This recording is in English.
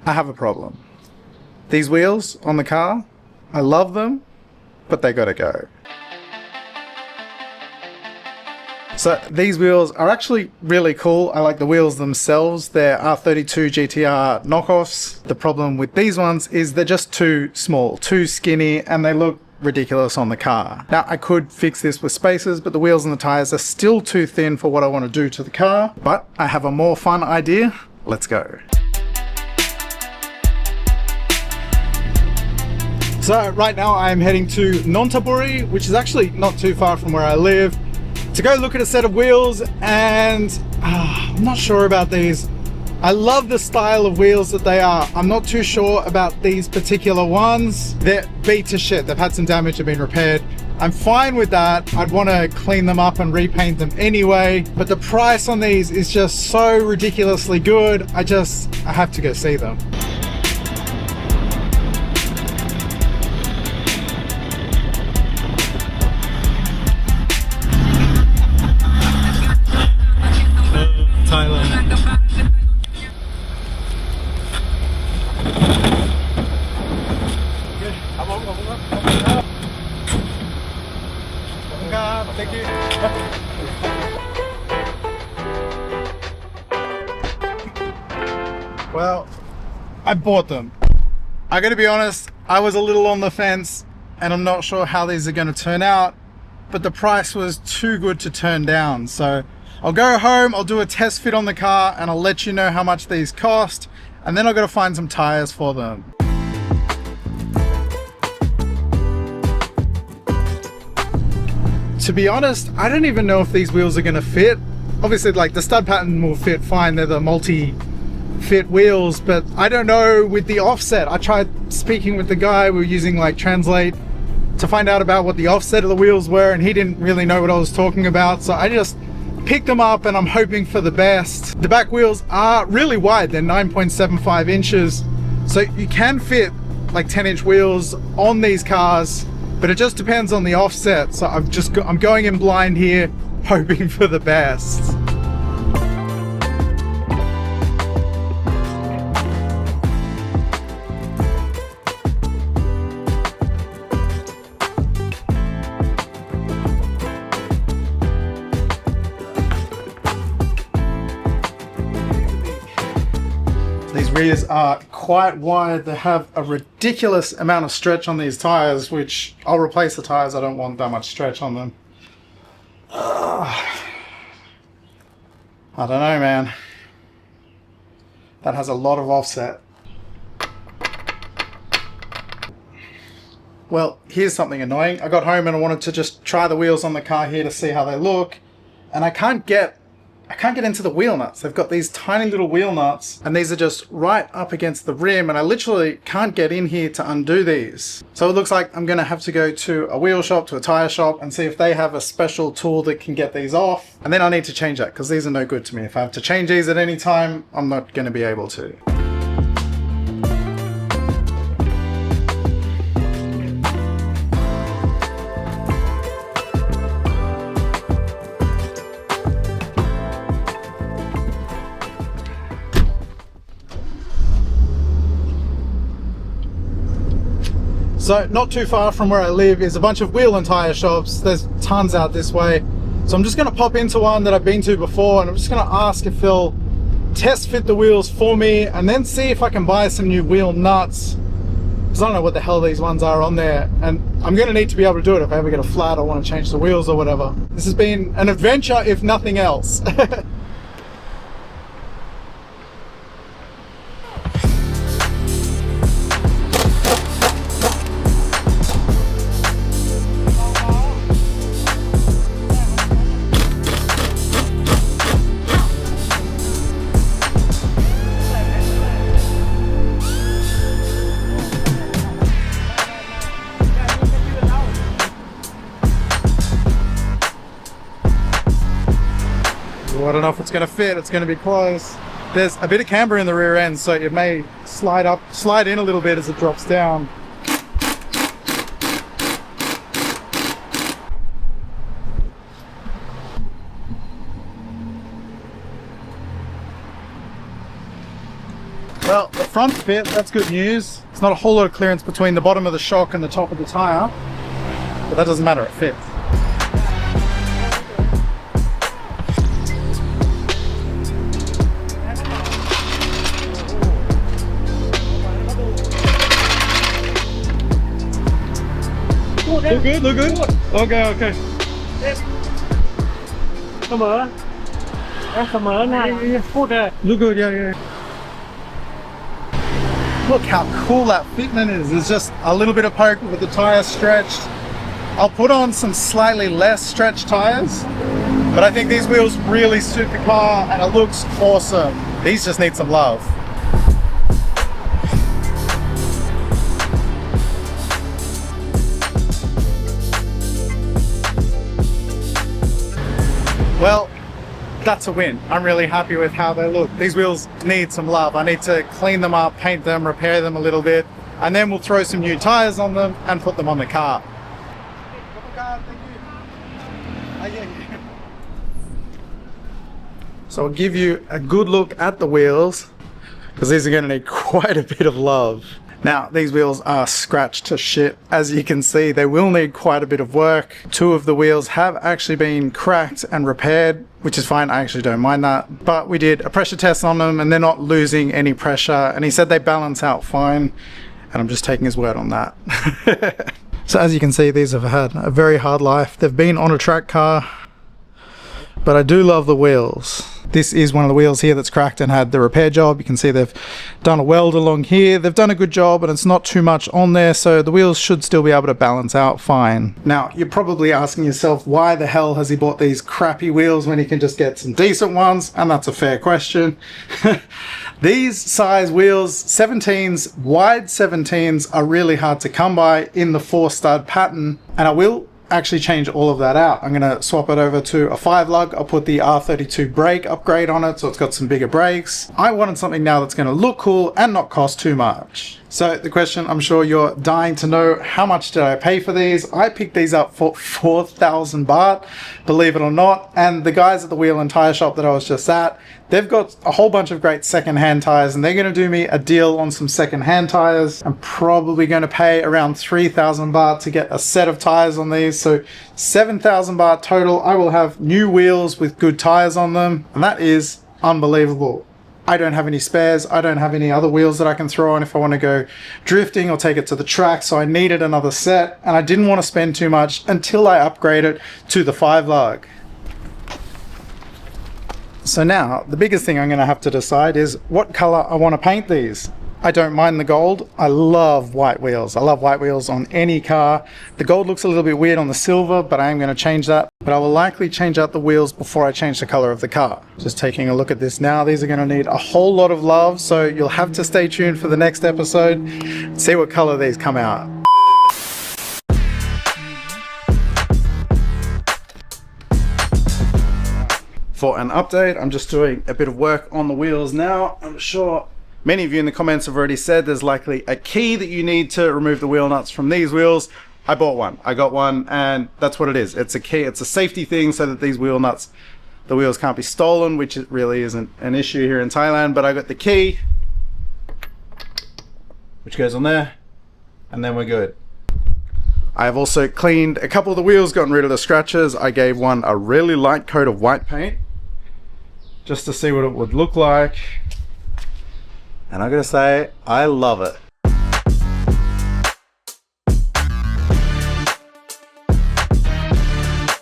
I have a problem. These wheels on the car, I love them, but they gotta go. So these wheels are actually really cool. I like the wheels themselves. They're R32 GTR knockoffs. The problem with these ones is they're just too small, too skinny, and they look ridiculous on the car. Now I could fix this with spacers, but the wheels and the tires are still too thin for what I want to do to the car. But I have a more fun idea. Let's go. So right now I'm heading to Nonthaburi, which is actually not too far from where I live, to go look at a set of wheels, and I'm not sure about these. I love the style of wheels that they are. I'm not too sure about these particular ones. They're beat to shit. They've had some damage, they've been repaired. I'm fine with that. I'd want to clean them up and repaint them anyway, but the price on these is just so ridiculously good. I have to go see them. Thailand. Thank you. Well, I bought them. I gotta be honest, I was a little on the fence and I'm not sure how these are gonna turn out, but the price was too good to turn down. So I'll go home, I'll do a test fit on the car, and I'll let you know how much these cost, and then I've got to find some tires for them. To be honest, I don't even know if these wheels are going to fit. Obviously, like, the stud pattern will fit fine, they're the multi-fit wheels, but I don't know with the offset. I tried speaking with the guy, we were using like Translate to find out about what the offset of the wheels were, and he didn't really know what I was talking about, so I just picked them up and I'm hoping for the best. The back wheels are really wide, they're 9.75 inches, so you can fit like 10-inch wheels on these cars, but it just depends on the offset. So I'm going in blind here, hoping for the best. These rears are quite wide. They have a ridiculous amount of stretch on these tires, which I'll replace the tires. I don't want that much stretch on them. I don't know, man. That has a lot of offset. Well, here's something annoying. I got home and I wanted to just try the wheels on the car here to see how they look, and I can't get into the wheel nuts. They've got these tiny little wheel nuts, and these are just right up against the rim, and I literally can't get in here to undo these. So it looks like I'm gonna have to go to a wheel shop, to a tire shop, and see if they have a special tool that can get these off. And then I need to change that, because these are no good to me. If I have to change these at any time, I'm not gonna be able to. So not too far from where I live is a bunch of wheel and tire shops. There's tons out this way. So I'm just gonna pop into one that I've been to before, and I'm just gonna ask if they'll test fit the wheels for me, and then see if I can buy some new wheel nuts, because I don't know what the hell these ones are on there, and I'm gonna need to be able to do it if I ever get a flat or want to change the wheels or whatever. This has been an adventure, if nothing else. I don't know if it's going to fit. It's going to be close. There's a bit of camber in the rear end, so it may slide in a little bit as it drops down. Well, the front fit, that's good news. It's not a whole lot of clearance between the bottom of the shock and the top of the tyre, but that doesn't matter, it fits. Look good, look good. Okay, okay. เสมอเสมอนะพูดเลย Look good, yeah, yeah. Look how cool that fitment is. There's just a little bit of poke with the tyre stretched. I'll put on some slightly less stretched tyres, but I think these wheels really suit the car and it looks awesome. These just need some love. Well, that's a win. I'm really happy with how they look. These wheels need some love. I need to clean them up, paint them, repair them a little bit, and then we'll throw some new tires on them and put them on the car. So I'll give you a good look at the wheels because these are going to need quite a bit of love. Now, these wheels are scratched to shit. As you can see, they will need quite a bit of work. Two of the wheels have actually been cracked and repaired, which is fine. I actually don't mind that. But we did a pressure test on them and they're not losing any pressure. And he said they balance out fine. And I'm just taking his word on that. So as you can see, these have had a very hard life. They've been on a track car, but I do love the wheels. This is one of the wheels here that's cracked and had the repair job. You can see they've done a weld along here. They've done a good job and it's not too much on there, so the wheels should still be able to balance out fine. Now, you're probably asking yourself, why the hell has he bought these crappy wheels when he can just get some decent ones? And that's a fair question. These size wheels, 17s, wide 17s, are really hard to come by in the 4-stud pattern, and I will actually change all of that out. I'm going to swap it over to a 5-lug. I'll put the R32 brake upgrade on it so it's got some bigger brakes. I wanted something now that's going to look cool and not cost too much. So the question I'm sure you're dying to know, how much did I pay for these? I picked these up for 4,000 baht, believe it or not. And the guys at the wheel and tire shop that I was just at, they've got a whole bunch of great second-hand tires and they're going to do me a deal on some second-hand tires. I'm probably going to pay around 3,000 baht to get a set of tires on these. So 7,000 baht total. I will have new wheels with good tires on them. And that is unbelievable. I don't have any spares. I don't have any other wheels that I can throw on if I want to go drifting or take it to the track. So I needed another set and I didn't want to spend too much until I upgrade it to the 5-lug. So now the biggest thing I'm going to have to decide is what color I want to paint these. I don't mind the gold. I love white wheels. I love white wheels on any car. The gold looks a little bit weird on the silver, but I am going to change that. But I will likely change out the wheels before I change the color of the car. Just taking a look at this now. These are going to need a whole lot of love, so you'll have to stay tuned for the next episode. See what color these come out. For an update, I'm just doing a bit of work on the wheels now. I'm sure many of you in the comments have already said there's likely a key that you need to remove the wheel nuts from these wheels. I bought one. I got one, and that's what it is. It's a key. It's a safety thing so that these wheel nuts, the wheels can't be stolen, which it really isn't an issue here in Thailand. But I got the key, which goes on there, and then we're good. I have also cleaned a couple of the wheels, gotten rid of the scratches. I gave one a really light coat of white paint just to see what it would look like. And I gotta say, I love it.